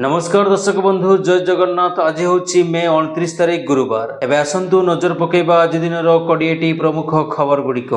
नमस्कार दर्शक बंधु जय जगन्नाथ। आज हूँ मे 29 तारीख गुरुवार। एवं आसतु नजर पकेबा आज दिन 20टी प्रमुख खबर गुड़िक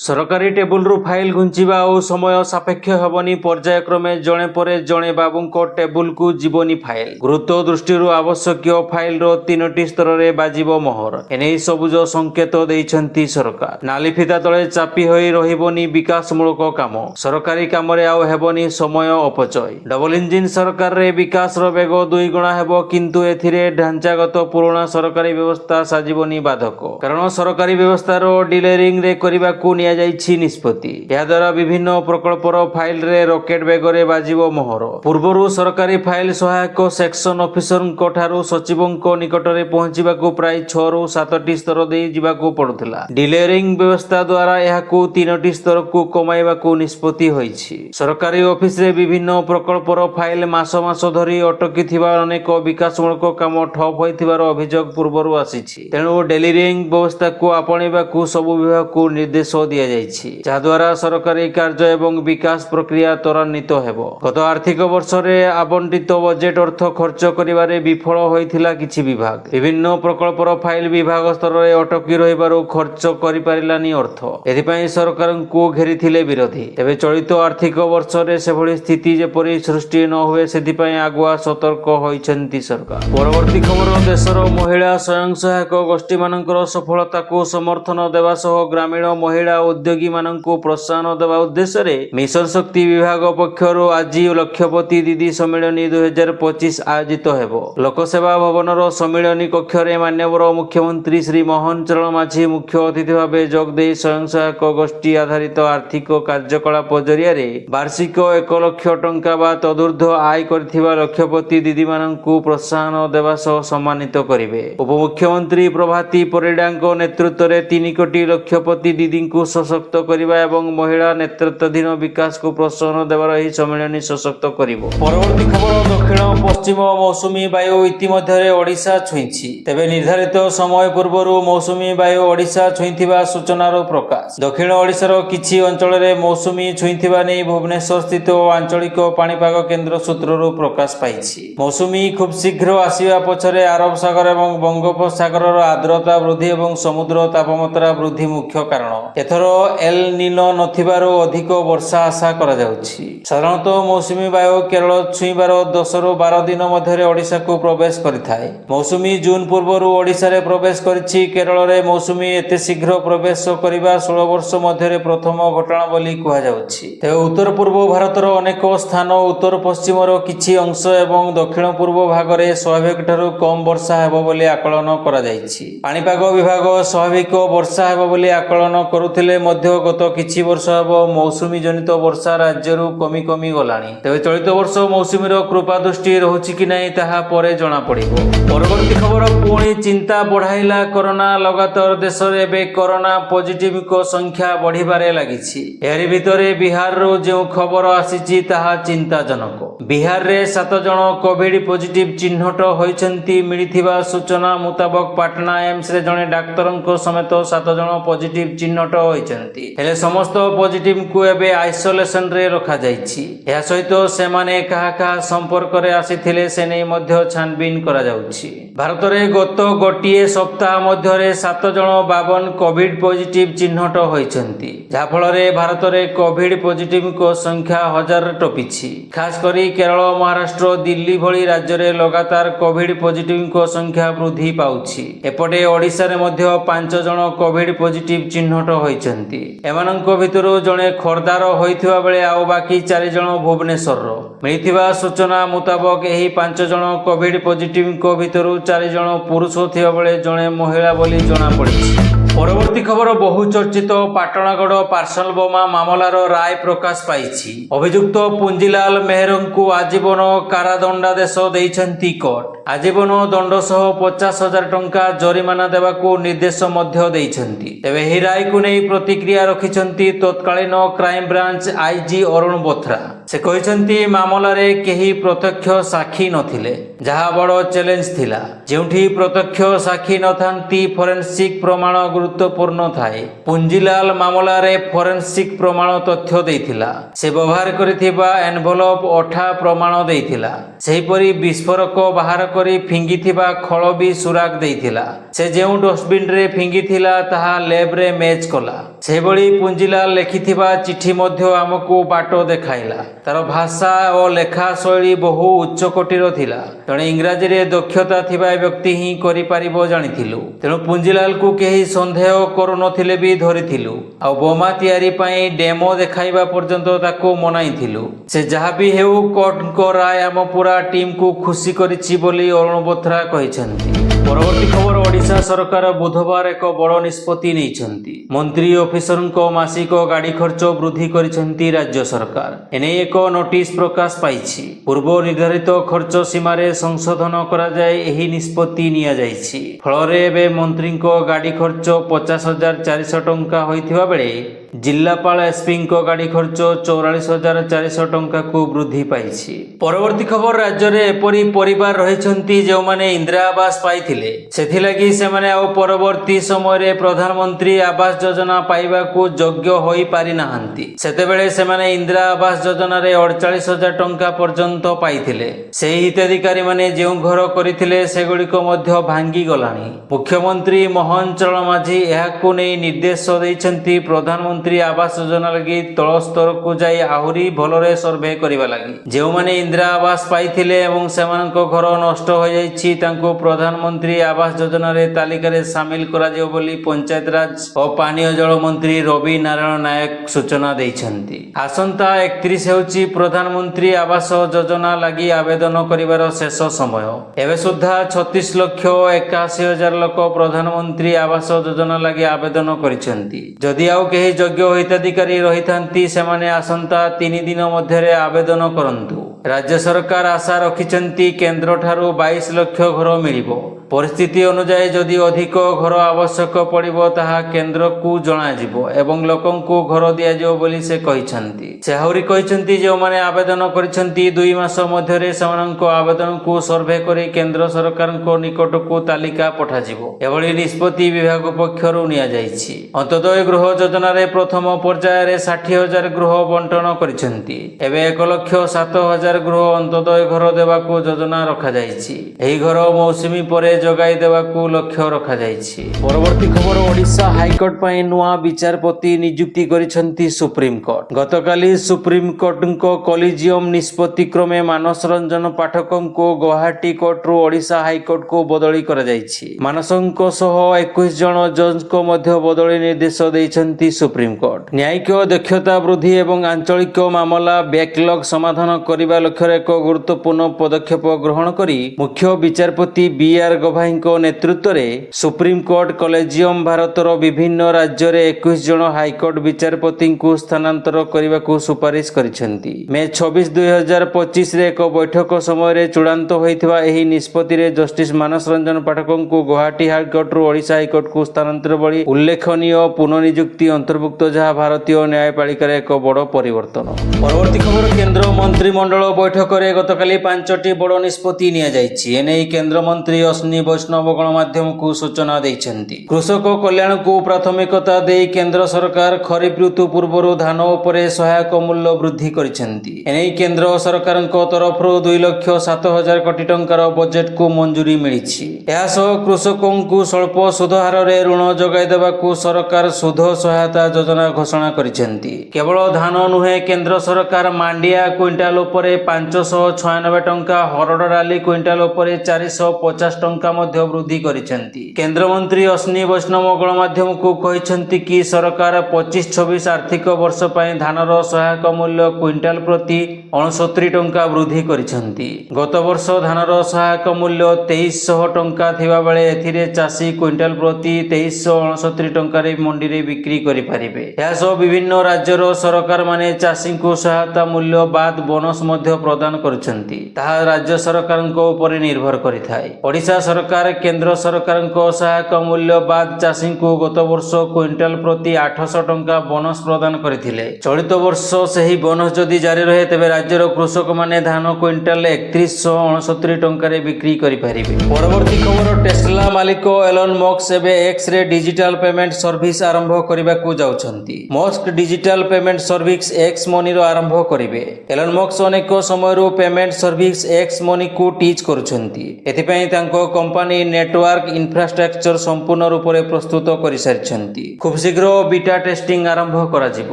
सरकारी टेबुल रु फाइल घुंचवा और समय सापेक्ष हेबनी पर्यायक्रमे जड़े पर जड़े बाबू टेबुल को जीवनी फाइल गुरुत्व दृष्टि आवश्यक फाइल रो 3टी स्तर में बाजिबो मोहर एने सबुज संकेत देइछंती सरकार। नाली फिता तले चापी होई रहिबनी विकासमूलक काम सरकारी काम आउ हेबनी समय अपचय। डबल इंजिन सरकार रे विकास बेग 2 गुणा हेबो किंतु एथिरे ढांचागत पुराना सरकारी व्यवस्था साजिबनी बाधक कारण सरकारी व्यवस्था डिलेरिंग रे करिबा को निया जाइछि निष्पत्ति। या द्वारा विभिन्न प्रकल्पर फाइल रे रॉकेट बेग रे बाजिबो मोहर। पूर्वरु सरकारी फाइल सहायक सेक्शन ऑफिसर को ठारू सचिवों को निकट रे पहुंचीबा को प्राय 6 रु 7टी स्तर दे जिबा को पड़ुथिला। डिलेरिंग व्यवस्था द्वारा यहा को 3टी स्तर को कमाइबा को निष्पत्ति होइछि। सरकारी ऑफिस रे विभिन्न प्रकल्पर फाइल मास मास धरी अटकी अनेक विकासमूलक काम ठप होइथिबार अभियोग पूर्वरु आसीछि। तेणु डेलिरिंग व्यवस्था को आपणेबाकू सबु विभाग को निर्देश दिया जाइछि जहाद्वारा सरकारी कार्य एवं विकास प्रक्रिया त्वरान्वित हेबो। गत आर्थिक वर्ष रे आवंटित बजेट अर्थ खर्च करिबारे विफल होइथिला किछि विभाग। विभिन्न प्रकल्पर फाइल विभाग स्तर रे अटकी रहिबारु खर्च करि पारिलानी अर्थ। एथिपई सरकार को घेरिथिले विरोधी। तेबे चलित आर्थिक वर्ष रे सेभଳି स्थिति जेपरि सृष्टि न हुए सेथिपई आगुआ सतर्क होइछंती सरकार। परवर्ती खबर देशर महिला स्वयं सहायक गोष्ठी मानकर सफलता को समर्थन देवा सह ग्रामीण महिला उद्योगी मानकु प्रोत्साहन देवा उद्देश्य रे मिशन शक्ति विभाग पक्षरु आज लक्षपति दीदी सम्मेलनी 2025 आयोजित हेबो। लोकसेवा भवनर सम्मेलनी कक्ष रे माननीय मुख्यमंत्री श्री मोहन चरण माझी मुख्य अतिथि भावे जोग दे स्वयं सहायक गोष्ठी आधारित आर्थिक कार्यकलाप जरिया रे वार्षिक 1 लाख टंका बा तदूर्ध्व आय करथिबा लक्षपति दीदी मानकु प्रोत्साहन देवा सह सम्मानित करिवे। उपमुख्यमंत्री प्रभाती परिडा नेतृत्व में 3 कोटी लक्षपति दीदी को सशक्त करिबा एवं महिला नेतृत्वाधीन विकास को प्रोत्साहन देवार एही सम्मेलन सशक्त करिवो। परवर्ती खबर दक्षिण पश्चिम मौसुमी वायु इतिमध्य ओडिशा छुईछि। तेबे निर्धारित समय पूर्व मौसुमी वायु ओडिशा छुईथिबा सूचनार प्रकाश। दक्षिण ओडिशार किछि अंचल में मौसुमी छुईथिबा नै भुवनेश्वर स्थित आंचलिक पाणीपाग केन्द्र सूत्रରୁ प्रकाश पाइछि। मौसुमी खूब शीघ्र आसिबा पछरे अरब सागर एवं बंगोपसागर आर्द्रता वृद्धि एवं समुद्र तापमात्रा वृद्धि मुख्य कारण। एथर एल निनो नथिबारो अधिक वर्षा आशा करा जाउछि। साधारणतः मौसुमी वायु केरल छुईबार 10 रु 12 दिन मध्य ओडिशा को प्रवेश करिथाय। मौसुमी जून पूर्वरु ओडिशा रे प्रवेश करिछि। केरल रे मौसुमी एते शीघ्र प्रवेश करिबा 16 वर्ष मध्य प्रथम घटना बोली कुहा जाउछि। ते उत्तर पूर्व भारतर अनेक स्थान उत्तर पश्चिमर किछि अंश एवं दक्षिण पूर्व भाग में स्वाभाविक ठारू कम वर्षा हेबो बोली आकलन करा जाइछि। पाणीपाग विभाग स्वाभाविक वर्षा हेबो बोली आकलन करुथिले मध्य गत किछि वर्ष हेबो मौसुमी जनित वर्षा राज्यरू कमी कमी गलानी। तेबे चलित वर्ष मौसुमीर कृपा दृष्टि रहुछि कि नै ताहा परे जणा पड़िबो। परवर्ती खबर पुणी चिंता बढ़ाइला कोरोना। लगातार देश रे एबे कोरोना पॉजिटिव को संख्या बढ़िबारे लागिछि। एरि भितरे बिहार रो जे खबर आसीछि ताहा चिंताजनक। बिहार रे 7 जन कोविड पॉजिटिव चिन्हट होइछंती। मिलिथिबा सूचना मुताबक पाटना एम्स रे जने डाक्तरंको समेत 7 जन पॉजिटिव चिन्हट होइछंती। हेले समस्त पॉजिटिव को एबे आइसोलेशन रे रखा जाइछि। या सहित से माने कहा कहा संपर्क रे आसीथिले से नै मध्य छानबीन करा जाउछि। भारत रे गत गोटिए सप्ताह मध्य रे 7 जन 52 कोविड पॉजिटिव चिन्हट होइछंती। जा फल रे भारत रे कोविड पॉजिटिव को संख्या 1000 टपिछि। खास करी केरल महाराष्ट्र दिल्ली भली राज्य रे लगातार कोविड पॉजिटिव को संख्या वृद्धि पाउछि। एपटे ओडिशा रे मध्य 5 जन कोविड पॉजिटिव चिन्हट होइछंती। एमानंको भितरु जणे खर्दार होइथिबा बेले आउ बाकी 4 जन भुवनेश्वर रो। मिलिथिबा सूचना मुताबक एही 5 जन कोविड पॉजिटिव को भितरु 4 जन पुरुष थिबा बेले जणे महिला बोली जणा पड़िछि। परवर्ती खबर बहुचर्चित पाटणागढ़ पार्सल बोमा मामलार राय प्रकाश पाइछि। अभियुक्त पुंजीलाल मेहर को आजीवन कारादंडादेश देइछंती कोर्ट। आजीवन दंड सह 50,000 टंका जरिमाना देवाकू निर्देश मध्य देइछंती। तेबे एही राय को नै प्रतिक्रिया रखिछंती तत्कालीन crime branch IG Arun Bothra. से कहिछंती मामला रे केही प्रत्यक्ष साक्षी नथिले, जहा बड़ चैलेंज थिला। जेउठी प्रत्यक्ष साक्षी नथांती फोरेंसिक प्रमाण गुरुत्वपूर्ण थाए। पुंजीलाल मामला रे फोरेंसिक प्रमाण तथ्य देइथिला। से व्यवहार करिथिबा एनवेलप अठा प्रमाण देइथिला। सेहीपरि विस्फोरक बाहर करी फिंगिथिबा खळ भी सुराग देइथिला। से जेउ डस्टबिन रे फिंगिथिला ताहा लैब रे मैच कला। सेभଳି पुंजीलाल लेखिथिबा चिठी मध्य आमको बाटो देखाइला। तार भाषा और लेखा शैली बहु उच्च कोटीर थिला। जणे इंग्राजी रे दक्षता थिबा व्यक्ति ही करि पारिबो जानिथिलु। तेणु पुंजीलाल को केही संदेह करू नथिले भी धरिथिलु। आ बोमा तयारी पई डेमो देखाइबा पर्यंत ताको मनाइथिलु। से जहा भी हेउ कोर्ट को राय आम पूरा टीम को खुशी करिछि बोली अरुण बोथरा कहिसंती। परवर्ती खबर ओडिशा सरकार बुधवार एक बड़ निष्पत्ति नेइछंती। मंत्री ऑफिसर को मासिक गाड़ी खर्च वृद्धि करिसंती राज्य सरकार। एने एक नोटिस प्रकाश पाइछि। पूर्व निर्धारित खर्च सीमा रे संशोधन करा जाय एही निष्पत्ति निया जाइछि। फलरे एबे मंत्री को गाड़ी खर्च 50,400 टंका होइथिबा बेले जिल्लापाल एसपी को गाड़ी खर्च 44,400 टंका को वृद्धि पाइछि। परवर्ती खबर राज्य रे एपरी परिवार रहिछंती जो माने इंदिरा आवास पाइथिले। सेथिलागि से माने आ परवर्ती समय रे प्रधानमंत्री आवास योजना पाइबा को योग्य होई पारि नाहंती। सेतेबेले से माने इंदिरा आवास योजना रे 48,000 टंका पर्यंत पाइथिले। सेही हिताधिकारी माने जेउ घर करिथिले सेगुडी को मध्य भांगी गलानी। मुख्यमंत्री मोहन चरण माझी एहाकु नै निर्देश दैछंती प्रधानमंत्री आवास योजना लगी तल स्तर को जाई आहुरी भलरे सर्वे करिबा लगी। जेउ माने इंदिरा आवास पाइथिले एवं सेमानक घर नष्ट हो जाइछि तांको प्रधानमंत्री आवास योजना रे तालिका रे शामिल करा जेउ बोली पंचायत राज और पानीय जल मंत्री रवि नारायण नायक सूचना दैछंती। आसंता 31 हेउछि प्रधानमंत्री आवास योजना लगी आवेदन करिवार शेष समय। एबे सुद्धा 36,81,000 लोक प्रधानमंत्री आवास योजना लगी आवेदन करिसंती। जदि आउ केही योग्य हिताधिकारी रहिथांती सेमाने आसंता 3 दिन मध्यरे आवेदन करंतु। राज्य सरकार आशा रखिछंती केंद्र ठारू 22 लाख घर मिलिबो। परिस्थिति अनुसार जदि अधिक घर आवश्यक पड़िबो ताहा केंद्र को जणाजिबो एवं लोकन को घर दिया जिवो बोली से कहिछंती। से आहुरी कहिछंती जे माने आवेदन करिछंती 2 मास मध्यरे सेमानक आवेदन को सर्वे करी केंद्र सरकार को निकट को तालिका पठाजिबो। एभଳି निष्पत्ति विभाग पक्षरु निया जाइछि। अंत्योदय गृह योजना रे प्रथम पर्याय रे 60,000 गृह बंटन करिछंती। एबे 1,07,000 गृह अंत्योदय घर देबाकू योजना रखा जाइछि। एही घर मौसुमी परे जगाई देवाकू लक्ष्य रखा जाइछि। परवर्ती खबर ओडिशा हाईकोर्ट पई नुआ विचारपति नियुक्ति करिसंती सुप्रीम कोर्ट। गतकाली सुप्रीम कोर्ट को कॉलेजियम निष्पत्ति क्रमे मानस रंजन पाठकन को गुवाहाटी कोर्ट रु ओडिशा हाईकोर्ट को बदली करा जाइछि। मानसंक सह 21 जन जज को मध्य बदली निर्देश दैछंती सुप्रीम कोर्ट। न्यायिक दक्षता वृद्धि एवं आंचलिक मामला बैकलॉग समाधान करिबा लक्ष्य एक गुरुत्वपूर्ण पदक्षेप ग्रहण करी मुख्य विचारपति बीआर गभाई नेतृत्व में सुप्रीम कोर्ट कॉलेजियम भारतर विभिन्न राज्य रे 21 जन हाईकोर्ट विचारपति को स्थानांतर करने को सुपारिश करिसेंती। मे 26, 2025 रे एक बैठक समय रे चूड़ांत होइथिबा एही निष्पत्ति रे जस्टिस मानस रंजन पाठकन को गुवाहाटी हाईकोर्ट रु ओडिशा हाईकोर्ट को स्थानांतर बड़ी उल्लेखनीय पुनर्नियुक्ति अंतर्भुक्त जहां भारतीय न्यायपालिका रे एक बड़ परिवर्तन। परवर्ती खबर केंद्र मंत्रिमंडल बैठक रे गतकाली 5टी बड़ निष्पत्ति निया जाइछि। एनै केंद्र मंत्री अश्विनी वैष्णव गणमाध्यम को सूचना देइछंती। कृषक कल्याण को प्राथमिकता दे केंद्र सरकार खरीफ ऋतु पूर्व धान उपरे सहायक मूल्य वृद्धि करिसेंती। एनै केंद्र सरकार तरफ 2,07,000 कोटी टंकार बजेट को मंजूरी मिलिछि। एहासह कृषकों को स्वल्प सुध हार रे ऋण जगाई देबाकू सरकार सुध सहायता योजना घोषणा करिसेंती। केवल धान नुहे केंद्र सरकार मांडिया क्विंटाल उपरे 596 टंका, हरड़ डाली क्विंटाल उपरे 450 टंका मध्य वृद्धि करिसेंती। केंद्र मंत्री अश्विनी वैष्णव गणमाध्यम को कहिसेंती कि सरकार 25-26 आर्थिक वर्ष पई धानर सहायक मूल्य क्विंटाल प्रति 69 टंका वृद्धि करिसेंती। गत वर्ष धानर सहायक मूल्य 2300 टंका थिबा बेले एथिरे चाषी क्विंटाल प्रति 2369 टंका रे मंडी रे बिक्री करि पारिबे। एहासह विभिन्न राज्यर सरकार माने चाषी को सहायता मूल्य बाद बोनस मध्य ମଧ୍ୟ ପ୍ରଦାନ କରୁଛନ୍ତି ତାହା ରାଜ୍ୟ ସରକାରଙ୍କ ଉପରେ ନିର୍ଭର କରିଥାଏ। ଓଡ଼ିଶା ସରକାର କେନ୍ଦ୍ର ସରକାରଙ୍କ ସହାୟକ ମୂଲ୍ୟ ବାଦ ଚାଷୀଙ୍କୁ ଗତ ବର୍ଷ କ୍ୱିଣ୍ଟାଲ ପ୍ରତି 800 ଟଙ୍କା ବୋନସ୍ ପ୍ରଦାନ କରିଥିଲେ। ଚଳିତ ବର୍ଷ ସେହି ବୋନସ୍ ଯଦି ଜାରି ରହେ ତେବେ ରାଜ୍ୟର କୃଷକମାନେ ଧାନ କ୍ୱିଣ୍ଟାଲ 3169 ଟଙ୍କାରେ ବିକ୍ରି କରିପାରିବେ। ପରବର୍ତ୍ତୀ ଖବର, ଟେସ୍ଲା ମାଲିକ ଏଲନ୍ ମସ୍କ ଏବେ ଏକ୍ସରେ ଡିଜିଟାଲ ପେମେଣ୍ଟ ସର୍ଭିସ ଆରମ୍ଭ କରିବାକୁ ଯାଉଛନ୍ତି। Musk digital payment service X ମନିର ଆରମ୍ଭ କରିବେ। ଏଲନ୍ ମସ୍କ ଅନେକ ସମୟରୁ ପେମେଣ୍ଟ ସର୍ଭିସ ଏକ୍ସ ମନିକୁ ଟିଚ୍ କରୁଛନ୍ତି। ଏଥିପାଇଁ ତାଙ୍କ କମ୍ପାନୀ ନେଟୱାର୍କ ଇନଫ୍ରାଷ୍ଟ୍ରକ୍ଚର ସମ୍ପୂର୍ଣ୍ଣ ରୂପରେ ପ୍ରସ୍ତୁତ କରିସାରିଛନ୍ତି। ଖୁବ୍ ଶୀଘ୍ର ବିଟା ଟେଷ୍ଟିଂ ଆରମ୍ଭ କରାଯିବ।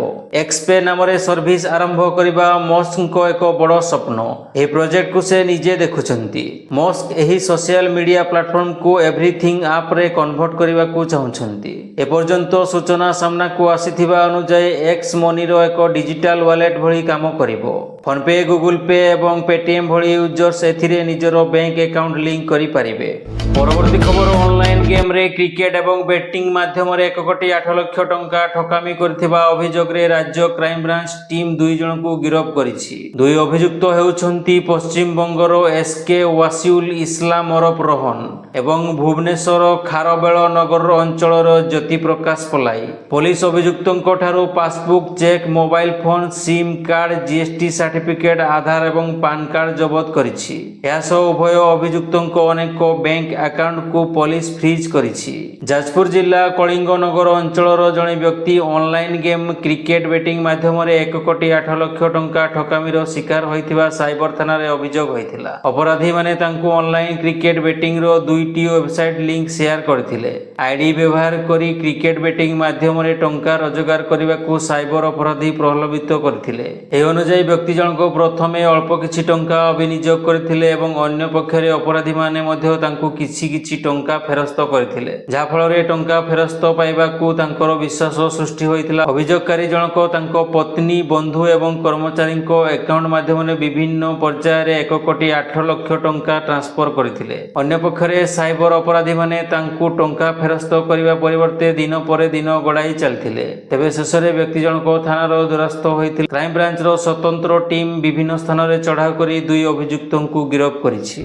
ଏକ୍ସପେ ନାମରେ ସର୍ଭିସ ଆରମ୍ଭ କରିବା ମସ୍କଙ୍କ ଏକ ବଡ଼ ସ୍ୱପ୍ନ। ଏହି ପ୍ରୋଜେକ୍ଟକୁ ସେ ନିଜେ ଦେଖୁଛନ୍ତି। ମସ୍କ ଏହି ସୋସିଆଲ ମିଡିଆ ପ୍ଲାଟଫର୍ମକୁ ଏଭ୍ରିଥିଙ୍ଗ ଆପ୍ରେ କନଭର୍ଟ କରିବାକୁ ଚାହୁଁଛନ୍ତି। ଏପର୍ଯ୍ୟନ୍ତ ସୂଚନା ସାମ୍ନାକୁ ଆସିଥିବା ଅନୁଯାୟୀ ଏକ୍ସ ମନିର ଏକ ଡିଜିଟାଲ ୱାଲେଟ୍ ଭଳି କାମ କରିବ। ଫୋନ୍ପେ, ଗୁଗୁଲ ପେ ଏବଂ ପେଟିଏମ୍ ଭଳି ୟୁଜର୍ସ ଏଥିରେ ନିଜର ବ୍ୟାଙ୍କ ଆକାଉଣ୍ଟ ଲିଙ୍କ କରିପାରିବେ। ପରବର୍ତ୍ତୀ ଖବର, ଅନଲାଇନ୍ ଗେମ୍ରେ କ୍ରିକେଟ ଏବଂ ବେଟିଂ ମାଧ୍ୟମରେ 1 କୋଟି 8 ଲକ୍ଷ ଟଙ୍କା ଠକାମି କରିଥିବା ଅଭିଯୋଗରେ ରାଜ୍ୟ କ୍ରାଇମବ୍ରାଞ୍ଚ ଟିମ୍ 2 ଜଣଙ୍କୁ ଗିରଫ କରିଛି। ଦୁଇ ଅଭିଯୁକ୍ତ ହେଉଛନ୍ତି ପଶ୍ଚିମବଙ୍ଗର ଏସ୍କେ ୱାସିଉଲ ଇସଲାମ ଓରଫ ରୋହନ ଏବଂ ଭୁବନେଶ୍ୱର ଖାରବେଳ ନଗର ଅଞ୍ଚଳର ଜ୍ୟୋତି ପ୍ରକାଶ ପଲାଇ। ପୋଲିସ ଅଭିଯୁକ୍ତଙ୍କ ଠାରୁ passbook, cheque, mobile phone, sim card, GST certificate, Aadhaar ଏବଂ ପାନ୍ କାର୍ଡ ଜବତ କରିଛି। ଏହାସହ ଉଭୟ ଅଭିଯୁକ୍ତଙ୍କ ଅନେକ ବ୍ୟାଙ୍କ ଆକାଉଣ୍ଟକୁ ପୋଲିସ ଫ୍ରିଜ୍ କରିଛି। ଯାଜପୁର ଜିଲ୍ଲା କଳିଙ୍ଗନଗର ଅଞ୍ଚଳର ଜଣେ ବ୍ୟକ୍ତି ଅନଲାଇନ୍ ଗେମ୍ କ୍ରିକେଟ ବେଟିଂ ମାଧ୍ୟମରେ 1 କୋଟି 8 ଲକ୍ଷ ଟଙ୍କା ଠକାମିର ଶିକାର ହୋଇଥିବା ସାଇବର ଥାନାରେ ଅଭିଯୋଗ ହୋଇଥିଲା। ଅପରାଧୀମାନେ ତାଙ୍କୁ ଅନଲାଇନ୍ କ୍ରିକେଟ ବେଟିଂର 2ଟି ୱେବସାଇଟ୍ ଲିଙ୍କ ସେୟାର କରିଥିଲେ। ଆଇଡି ବ୍ୟବହାର କରି କ୍ରିକେଟ ବେଟିଂ ମାଧ୍ୟମରେ ଟଙ୍କା ରୋଜଗାର କରିବାକୁ ସାଇବର ଅପରାଧୀ ପ୍ରଲୋଭିତ କରିଥିଲେ। ଏହି ଅନୁଯାୟୀ ବ୍ୟକ୍ତି ଜଣକ ପ୍ରଥମେ ଅଳ୍ପ କିଛି ଟଙ୍କା ବିନିଯୋଗ କରିଥିଲେ ଏବଂ ଅନ୍ୟ ପକ୍ଷରେ ଅପରାଧୀମାନେ ମଧ୍ୟ ତାଙ୍କୁ କିଛି ଟଙ୍କା ଫେରସ୍ତ କରିଥିଲେ, ଯାହାଫଳରେ ଟଙ୍କା ଫେରସ୍ତ ପାଇବାକୁ ତାଙ୍କର ବିଶ୍ୱାସ ସୃଷ୍ଟି ହୋଇଥିଲା। ଅଭିଯୋଗକାରୀ ଜଣକ ତାଙ୍କ ପତ୍ନୀ, ବନ୍ଧୁ ଏବଂ କର୍ମଚାରୀଙ୍କ ଆକାଉଣ୍ଟ ମାଧ୍ୟମରେ ବିଭିନ୍ନ ପର୍ଯ୍ୟାୟରେ 1 କୋଟି 8 ଲକ୍ଷ ଟଙ୍କା ଟ୍ରାନ୍ସଫର କରିଥିଲେ। ଅନ୍ୟପକ୍ଷରେ ସାଇବର ଅପରାଧୀମାନେ ତାଙ୍କୁ ଟଙ୍କା ଫେରସ୍ତ କରିବା ପରିବର୍ତ୍ତେ ଦିନ ପରେ ଦିନ ଗଡ଼ାଇ ଚାଲିଥିଲେ। ତେବେ ଶେଷରେ ବ୍ୟକ୍ତି ଜଣକ ଥାନାର ଦ୍ୱାରସ୍ଥ ହୋଇଥିଲେ। କ୍ରାଇମବ୍ରାଞ୍ଚର ସ୍ୱତନ୍ତ୍ର ଟିମ୍ ବିଭିନ୍ନ ସ୍ଥାନରେ ଚଢ଼ାଉ କରି 2 ଅଭିଯୁକ୍ତଙ୍କୁ ଗିରଫ କରିଛି।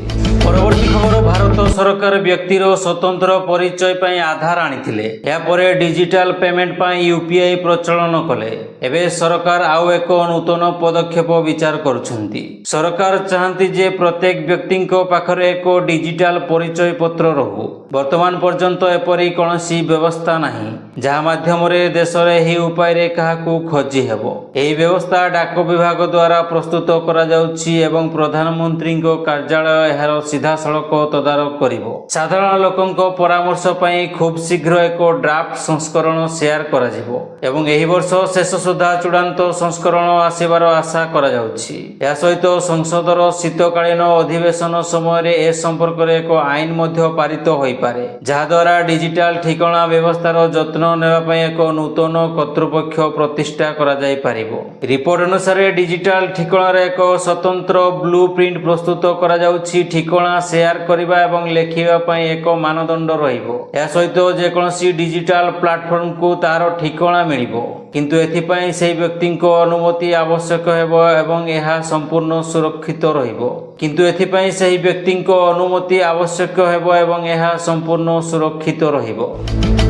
ପରବର୍ତ୍ତୀ ଖବର, ଭାରତ ସରକାର ବ୍ୟକ୍ତିର ସ୍ୱତନ୍ତ୍ର ପରିଚୟ ପାଇଁ ଆଧାର ଆଣିଥିଲେ। ଏହାପରେ ଡିଜିଟାଲ ପେମେଣ୍ଟ ପାଇଁ ୟୁପିଆଇ ପ୍ରଚଳନ କଲେ। ଏବେ ସରକାର ଆଉ ଏକ ନୂତନ ପଦକ୍ଷେପ ବିଚାର କରୁଛନ୍ତି। ସରକାର ଚାହାନ୍ତି ଯେ ପ୍ରତ୍ୟେକ ବ୍ୟକ୍ତିଙ୍କ ପାଖରେ ଏକ ଡିଜିଟାଲ ପରିଚୟ ପତ୍ର ରହୁ। ବର୍ତ୍ତମାନ ପର୍ଯ୍ୟନ୍ତ ଏପରି କୌଣସି ବ୍ୟବସ୍ଥା ନାହିଁ ଯାହା ମାଧ୍ୟମରେ ଦେଶରେ ଏହି ଉପାୟରେ କାହାକୁ ଖୋଜି ହେବ। ଏହି ବ୍ୟବସ୍ଥା ଡାକ ବିଭାଗ ଦ୍ୱାରା ପ୍ରସ୍ତୁତ କରାଯାଉଛି ଏବଂ ପ୍ରଧାନମନ୍ତ୍ରୀଙ୍କ କାର୍ଯ୍ୟାଳୟ ଏହାର ସିଧାସଳଖ ତଦାରଖ କରିବ। ସାଧାରଣ ଲୋକଙ୍କ ପରାମର୍ଶ ପାଇଁ ଖୁବ୍ ଶୀଘ୍ର ଏକ ଡ୍ରାଫ୍ଟ ସଂସ୍କରଣ ସେୟାର କରାଯିବ ଏବଂ ଏହି ବର୍ଷ ଶେଷ ସୁଦ୍ଧା ଚୂଡ଼ାନ୍ତ ସଂସ୍କରଣ ଆସିବାର ଆଶା କରାଯାଉଛି। ଏହା ସହିତ ସଂସଦର ଶୀତକାଳୀନ ଅଧିବେଶନ ସମୟରେ ଏ ସମ୍ପର୍କରେ ଏକ ଆଇନ ମଧ୍ୟ ପାରିତ ହୋଇପାରେ, ଯାହାଦ୍ୱାରା ଡିଜିଟାଲ ଠିକଣା ବ୍ୟବସ୍ଥାର ଯତ୍ନ ନେବା ପାଇଁ ଏକ ନୂତନ କର୍ତ୍ତୃପକ୍ଷ ପ୍ରତିଷ୍ଠା କରାଯାଇପାରିବ। ରିପୋର୍ଟ ଅନୁସାରେ ଡିଜିଟାଲ ଠିକଣାର ଏକ ସ୍ୱତନ୍ତ୍ର ବ୍ଲୁ ପ୍ରିଣ୍ଟ ପ୍ରସ୍ତୁତ କରାଯାଉଛି। ଠିକଣା ସେୟାର କରିବା ଏବଂ ଲେଖିବା ପାଇଁ ଏକ ମାନଦଣ୍ଡ ରହିବ। ଏହା ସହିତ ଯେକୌଣସି ଡିଜିଟାଲ ପ୍ଲାଟଫର୍ମକୁ ତାହାର ଠିକଣା ମିଳିବ, କିନ୍ତୁ ଏଥିପାଇଁ ସେହି ବ୍ୟକ୍ତିଙ୍କ ଅନୁମତି ଆବଶ୍ୟକ ହେବ ଏବଂ ଏହା ସମ୍ପୂର୍ଣ୍ଣ ସୁରକ୍ଷିତ ରହିବ।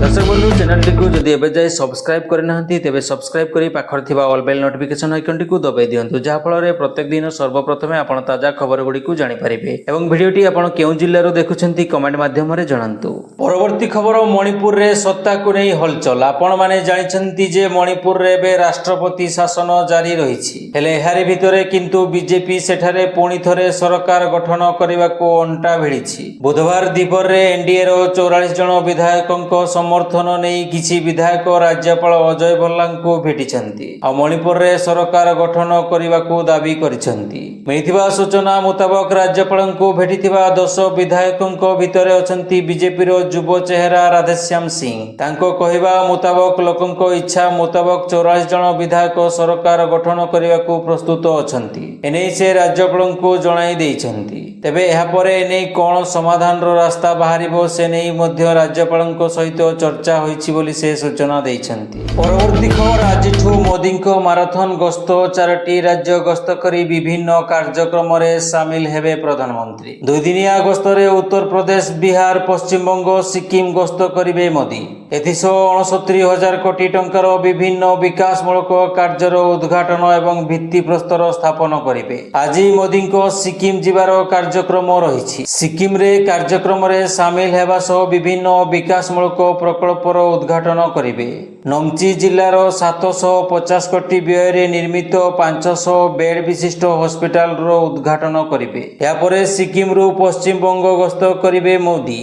दर्शक बंधु चैनल टी जदि एबे जाए सब्सक्राइब करना तेबे सब्सक्राइब करी पाखर थिबा ऑल बेल नोटिफिकेशन आइकन टी दबाई दियंतु, जहा फଳରେ प्रत्येक दिन सर्वप्रथमे आपण ताजा खबर गुडी को जानि परिबे एवं वीडियो टी आपण केउ जिल्ला रो देखुछंती कमेंट माध्यम रे जणांतु। परवर्ती खबर, मणिपुर रे सत्ता को नै हलचल। आपण माने जानिछंती जे मणिपुर रे बे राष्ट्रपति शासन जारी रहिछि, हेले एहारी भितरे किंतु बीजेपी सेठारे पुणी थरे सरकार गठन करबा को अंटा भिड़िछि। बुधवार दीपर रे एनडीए रो 44 जन विधायकंक समर्थन नहीं किछि विधायक राज्यपाल अजय भल्ला को भेटिछंती आ मणिपुर रे सरकार गठन करबा को दाबी करिछंती। मिलिथिबा सूचना मुताबक राज्यपाल को भेटिथिबा 10 विधायकंक भितरे अछंती बीजेपी रो ଯୁବ ଚେହେରା ରାଧେଶ୍ୟାମ ସିଂ। ତାଙ୍କ କହିବା ମୁତାବକ ଲୋକଙ୍କ ଇଚ୍ଛା ମୁତାବକ 44 ଜଣ ବିଧାୟକ ସରକାର ଗଠନ କରିବାକୁ ପ୍ରସ୍ତୁତ ଅଛନ୍ତି। ଏନେଇ ସେ ରାଜ୍ୟପାଳଙ୍କୁ ଜଣାଇ ଦେଇଛନ୍ତି। ତେବେ ଏହାପରେ ଏନେଇ କ'ଣ ସମାଧାନର ରାସ୍ତା ବାହାରିବ ସେ ନେଇ ମଧ୍ୟ ରାଜ୍ୟପାଳଙ୍କ ସହିତ ଚର୍ଚ୍ଚା ହୋଇଛି ବୋଲି ସେ ସୂଚନା ଦେଇଛନ୍ତି। ପରବର୍ତ୍ତୀ ଖବର, ଆଜିଠୁ ମୋଦିଙ୍କ ମାରାଥନ ଗସ୍ତ। 4ଟି ରାଜ୍ୟ ଗସ୍ତ କରି ବିଭିନ୍ନ କାର୍ଯ୍ୟକ୍ରମରେ ସାମିଲ ହେବେ ପ୍ରଧାନମନ୍ତ୍ରୀ। ଦୁଇଦିନିଆ ଗସ୍ତରେ ଉତ୍ତରପ୍ରଦେଶ, ବିହାର, ପଶ୍ଚିମବଙ୍ଗ, ସିକିମ ଗସ୍ତ କରିବେ ମୋଦି। ଏଥିସହ 69,000 କୋଟି ଟଙ୍କାର ବିଭିନ୍ନ ବିକାଶମୂଳକ କାର୍ଯ୍ୟର ଉଦ୍ଘାଟନ ଏବଂ ଭିତ୍ତିପ୍ରସ୍ତର ସ୍ଥାପନ କରିବେ। ଆଜି ମୋଦିଙ୍କ ସିକିମ ଯିବାର କାର୍ଯ୍ୟକ୍ରମ ରହିଛି। ସିକିମରେ କାର୍ଯ୍ୟକ୍ରମରେ ସାମିଲ ହେବା ସହ ବିଭିନ୍ନ ବିକାଶମୂଳକ ପ୍ରକଳ୍ପର ଉଦ୍ଘାଟନ କରିବେ। ନମଚି ଜିଲ୍ଲାର 750 କୋଟି ବ୍ୟୟରେ ନିର୍ମିତ 500 ବେଡ୍ ବିଶିଷ୍ଟ ହସ୍ପିଟାଲର ଉଦ୍ଘାଟନ କରିବେ। ଏହାପରେ ସିକିମରୁ ପଶ୍ଚିମବଙ୍ଗ ଗସ୍ତ କରିବେ ମୋଦି।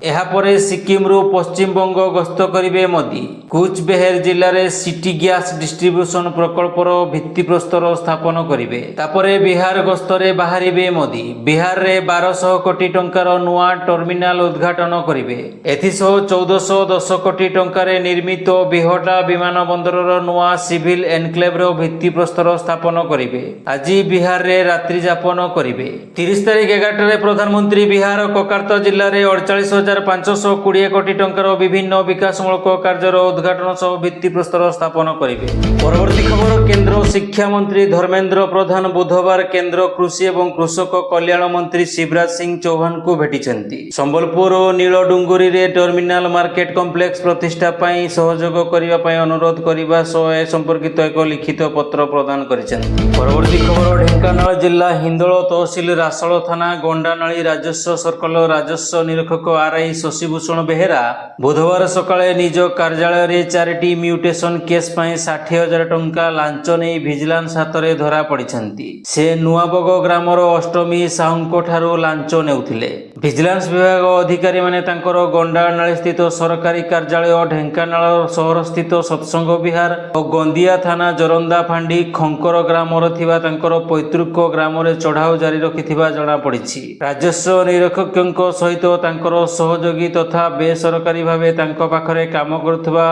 ଏହାପରେ ସିକିମରୁ ପଶ୍ଚିମବଙ୍ଗ ଗସ୍ତ କରିବେ ମୋଦି। କୁଚବେହେର ଜିଲ୍ଲାରେ ସିଟି ଗ୍ୟାସ୍ ଡିଷ୍ଟ୍ରିବ୍ୟୁସନ ପ୍ରକଳ୍ପର ଭିତ୍ତିପ୍ରସ୍ତର ସ୍ଥାପନ କରିବେ। ତାପରେ ବିହାର ଗସ୍ତରେ ବାହାରିବେ ମୋଦି। ବିହାରରେ 1200 କୋଟି ଟଙ୍କାର ନୂଆ ଟର୍ମିନାଲ ଉଦ୍ଘାଟନ କରିବେ। ଏଥିସହ 1410 କୋଟି ଟଙ୍କାରେ ନିର୍ମିତ ବିହଟା ବିମାନ ବନ୍ଦରର ନୂଆ ସିଭିଲ ଏନକ୍ଲେଭର ଭିତ୍ତିପ୍ରସ୍ତର ସ୍ଥାପନ କରିବେ। ଆଜି ବିହାରରେ ରାତ୍ରି ଯାପନ କରିବେ। 30 ତାରିଖ 11ଟାରେ ପ୍ରଧାନମନ୍ତ୍ରୀ ବିହାର କୋଲକାତା ଜିଲ୍ଲାରେ 48,520 କୋଟି ଟଙ୍କାର ବିଭିନ୍ନ ବିକାଶମୂଳକ କାର୍ଯ୍ୟର ଉଦ୍ଘାଟନ ସହ ଭିତ୍ତିପ୍ରସ୍ତର ସ୍ଥାପନ କରିବେ। ପରବର୍ତ୍ତୀ ଖବର, କେନ୍ଦ୍ର ଶିକ୍ଷାମନ୍ତ୍ରୀ ଧର୍ମେନ୍ଦ୍ର ପ୍ରଧାନ ବୁଧବାର କେନ୍ଦ୍ର କୃଷି ଏବଂ କୃଷକ କଲ୍ୟାଣ ମନ୍ତ୍ରୀ ଶିବରାଜ ସିଂ ଚୌହାନଙ୍କୁ ଭେଟିଛନ୍ତି। ସମ୍ବଲପୁର ଓ ନୀଳଡୁଙ୍ଗୁରିରେ ଟର୍ମିନାଲ ମାର୍କେଟ କମ୍ପ୍ଲେକ୍ସ ପ୍ରତିଷ୍ଠା ପାଇଁ ସହଯୋଗ କରିବା ପାଇଁ ଅନୁରୋଧ କରିବା ସହ ଏ ସମ୍ପର୍କିତ ଏକ ଲିଖିତ ପତ୍ର ପ୍ରଦାନ କରିଛନ୍ତି। ପରବର୍ତ୍ତୀ ଖବର, ଢେଙ୍କାନାଳ ଜିଲ୍ଲା ହିନ୍ଦୋଳ ତହସିଲ ରାସଳ ଥାନା ଗଣ୍ଡାନାଳୀ ରାଜସ୍ୱ ସର୍କଲ ରାଜସ୍ୱ ନିରୀକ୍ଷକ ଆର୍ଆଇ ଶଶିଭୂଷଣ ବେହେରା ବୁଧବାର ସକାଳେ ନିଜ କାର୍ଯ୍ୟାଳୟରେ 4ଟି ମ୍ୟୁଟେସନ କେସ୍ ପାଇଁ 60,000 ଟଙ୍କା ଲାଞ୍ଚ ନେଇ ଭିଜିଲାନ୍ସ ହାତରେ ଧରା ପଡ଼ିଛନ୍ତି। ସେ ନୂଆବଗ ଗ୍ରାମର ଅଷ୍ଟମୀ ସାହୁଙ୍କ ଠାରୁ ଲାଞ୍ଚ ନେଉଥିଲେ। ଭିଜିଲାନ୍ସ ବିଭାଗ ଅଧିକାରୀମାନେ ତାଙ୍କର ଗଣ୍ଡାନାଳୀ ସ୍ଥିତ ସରକାରୀ କାର୍ଯ୍ୟାଳୟ, ଢେଙ୍କାନାଳ ସହରସ୍ଥିତ ସତ୍ସଙ୍ଗ ବିହାର ଓ ଗନ୍ଦିଆ ଥାନା ଜୋରନ୍ଦା ଫାଣ୍ଡି ଖଙ୍କର ଗ୍ରାମର ଥିବା ତାଙ୍କର ପୈତୃକ ଗ୍ରାମରେ ଚଢ଼ାଉ ଜାରି ରଖିଥିବା ଜଣାପଡ଼ିଛି। ରାଜସ୍ୱ ନିରୀକ୍ଷକଙ୍କ ସହିତ ତାଙ୍କର ସହଯୋଗୀ ତଥା ବେସରକାରୀ ଭାବେ ତାଙ୍କ ପାଖରେ କାମ କରୁଥିବା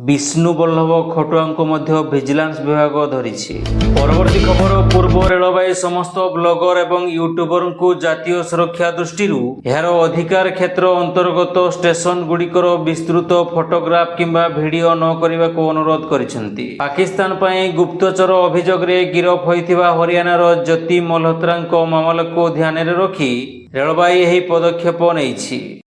ବିଷ୍ଣୁ ବଲ୍ଲଭ ଖଟୁଆଙ୍କୁ ମଧ୍ୟ ଭିଜିଲାନ୍ସ ବିଭାଗ ଧରିଛି। ପରବର୍ତ୍ତୀ ଖବର, ପୂର୍ବ ରେଳବାଇ ସମସ୍ତ ବ୍ଲଗର ଏବଂ ୟୁଟ୍ୟୁବରଙ୍କୁ ଜାତୀୟ ସୁରକ୍ଷା ଦୃଷ୍ଟିରୁ ଏହାର ଅଧିକାର କ୍ଷେତ୍ର ଅନ୍ତର୍ଗତ ଷ୍ଟେସନ ଗୁଡ଼ିକର ବିସ୍ତୃତ ଫଟୋଗ୍ରାଫ କିମ୍ବା ଭିଡ଼ିଓ ନ କରିବାକୁ ଅନୁରୋଧ କରିଛନ୍ତି। ପାକିସ୍ତାନ ପାଇଁ ଗୁପ୍ତଚର ଅଭିଯୋଗରେ ଗିରଫ ହୋଇଥିବା ହରିୟାଣାର ଜ୍ୟୋତି ମଲ୍ହୋତ୍ରାଙ୍କ ମାମଲାକୁ ଧ୍ୟାନରେ ରଖି ରେଳବାଇ ଏହି ପଦକ୍ଷେପ ନେଇଛି।